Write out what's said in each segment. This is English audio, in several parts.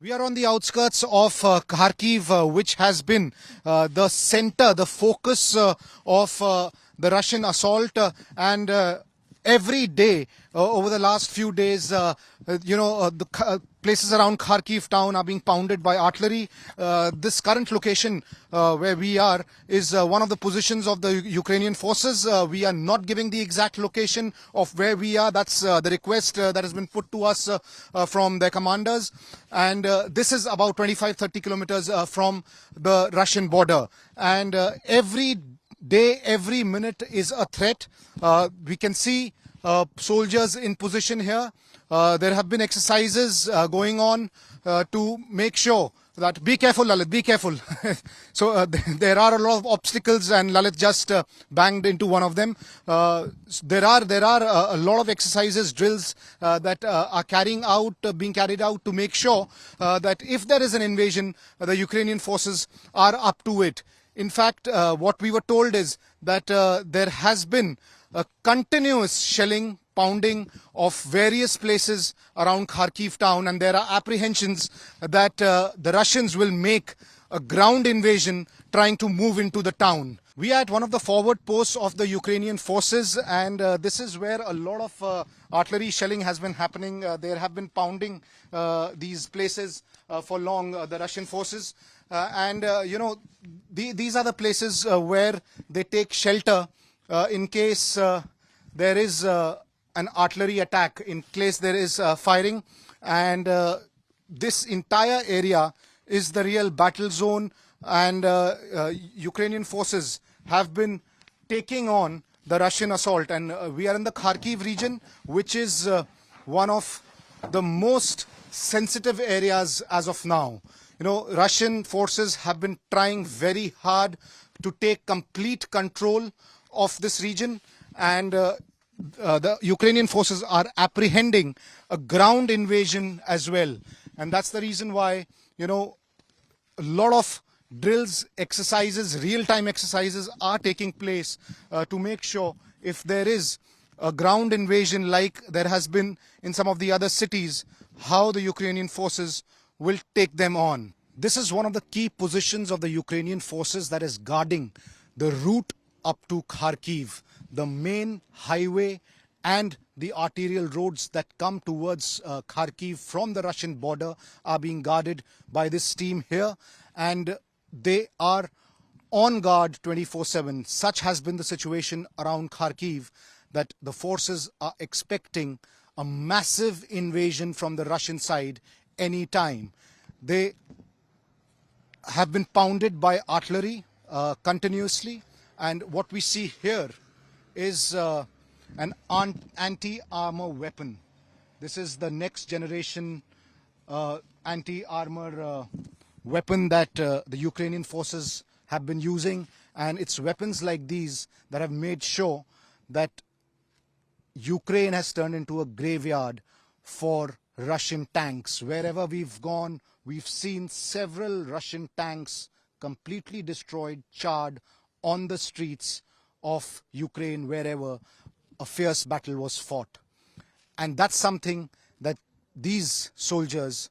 We are on the outskirts of Kharkiv, which has been the center, the focus of the Russian assault. And every day over the last few days, the places around Kharkiv town are being pounded by artillery. This current location where we are is one of the positions of the Ukrainian forces. We are not giving the exact location of where we are. That's the request that has been put to us from their commanders. And this is about 25-30 kilometers from the Russian border. And every day, every minute is a threat. We can see soldiers in position here. There have been exercises going on to make sure that, be careful Lalit, be careful. So there are a lot of obstacles and Lalit just banged into one of them. There are a lot of exercises, drills that are being carried out to make sure that if there is an invasion, the Ukrainian forces are up to it. In fact, what we were told is that there has been a continuous shelling, pounding of various places around Kharkiv town, and there are apprehensions that the Russians will make a ground invasion trying to move into the town. We are at one of the forward posts of the Ukrainian forces, and this is where a lot of artillery shelling has been happening. There have been pounding these places for long, the Russian forces. These are the places where they take shelter in case there is an artillery attack, in case there is firing. And this entire area is the real battle zone, and Ukrainian forces have been taking on the Russian assault. And we are in the Kharkiv region, which is one of the most sensitive areas as of now. Russian forces have been trying very hard to take complete control of this region, and the Ukrainian forces are apprehending a ground invasion as well. And that's the reason why, a lot of drills, exercises, real-time exercises are taking place to make sure if there is a ground invasion like there has been in some of the other cities, how the Ukrainian forces will take them on. This is one of the key positions of the Ukrainian forces that is guarding the route up to Kharkiv. The main highway and the arterial roads that come towards Kharkiv from the Russian border are being guarded by this team here, and they are on guard 24/7. Such has been the situation around Kharkiv that the forces are expecting a massive invasion from the Russian side any time. They have been pounded by artillery continuously, and what we see here is an anti-armor weapon. This is the next generation anti-armor weapon that the Ukrainian forces have been using, and it's weapons like these that have made sure that Ukraine has turned into a graveyard for Russian tanks. Wherever we've gone, we've seen several Russian tanks completely destroyed, charred on the streets of Ukraine wherever a fierce battle was fought. And that's something that these soldiers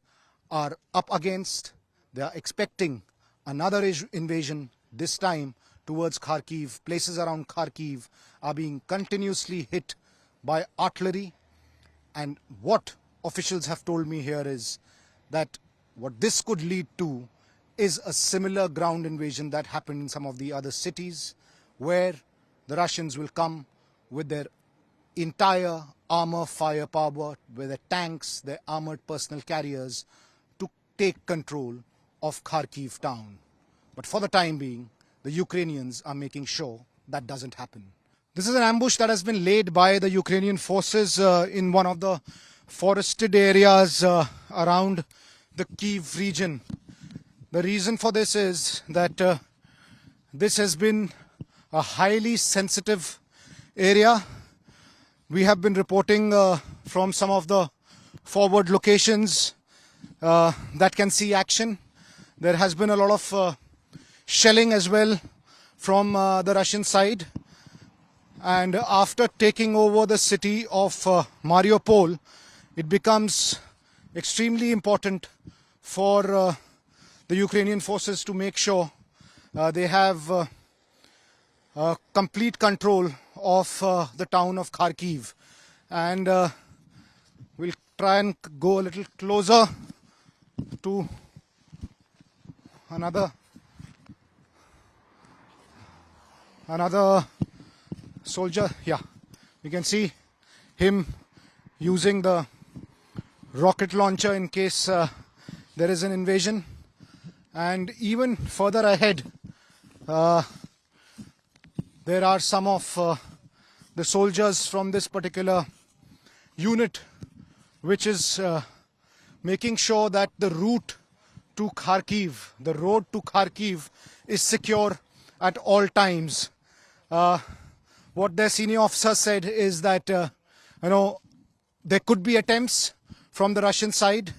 are up against. They are expecting another invasion, this time towards Kharkiv. Places around Kharkiv are being continuously hit by artillery. And what officials have told me here is that what this could lead to is a similar ground invasion that happened in some of the other cities, where the Russians will come with their entire armor firepower, with their tanks, their armored personal carriers, to take control of Kharkiv town. But for the time being, the Ukrainians are making sure that doesn't happen. This is an ambush that has been laid by the Ukrainian forces in one of the forested areas around the Kyiv region. The reason for this is that this has been a highly sensitive area. We have been reporting from some of the forward locations that can see action. There has been a lot of shelling as well from the Russian side. And after taking over the city of Mariupol, it becomes extremely important for the Ukrainian forces to make sure they have complete control of the town of Kharkiv. And we'll try and go a little closer to another soldier. Yeah, we can see him using the rocket launcher in case there is an invasion. And even further ahead, there are some of the soldiers from this particular unit which is making sure that the route to Kharkiv, the road to Kharkiv, is secure at all times. What their senior officer said is that there could be attempts from the Russian side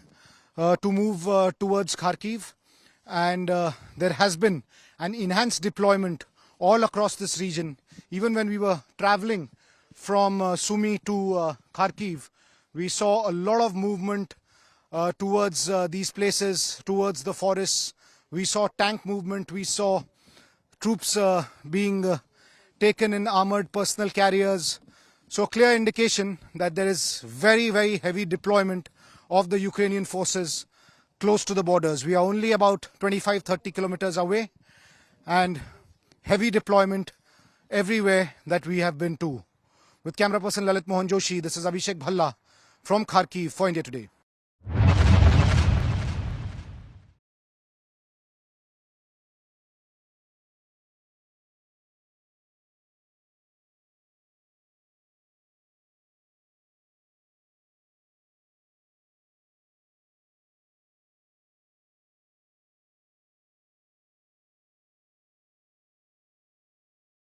to move towards Kharkiv, and there has been an enhanced deployment all across this region. Even when we were traveling from Sumy to Kharkiv, we saw a lot of movement towards these places, towards the forests. We saw tank movement, we saw troops being taken in armored personal carriers. So clear indication that there is very, very heavy deployment of the Ukrainian forces close to the borders. We are only about 25-30 kilometers away, and heavy deployment everywhere that we have been to. With camera person Lalit Mohan Joshi, this is Abhishek Bhalla from Kharkiv for India Today.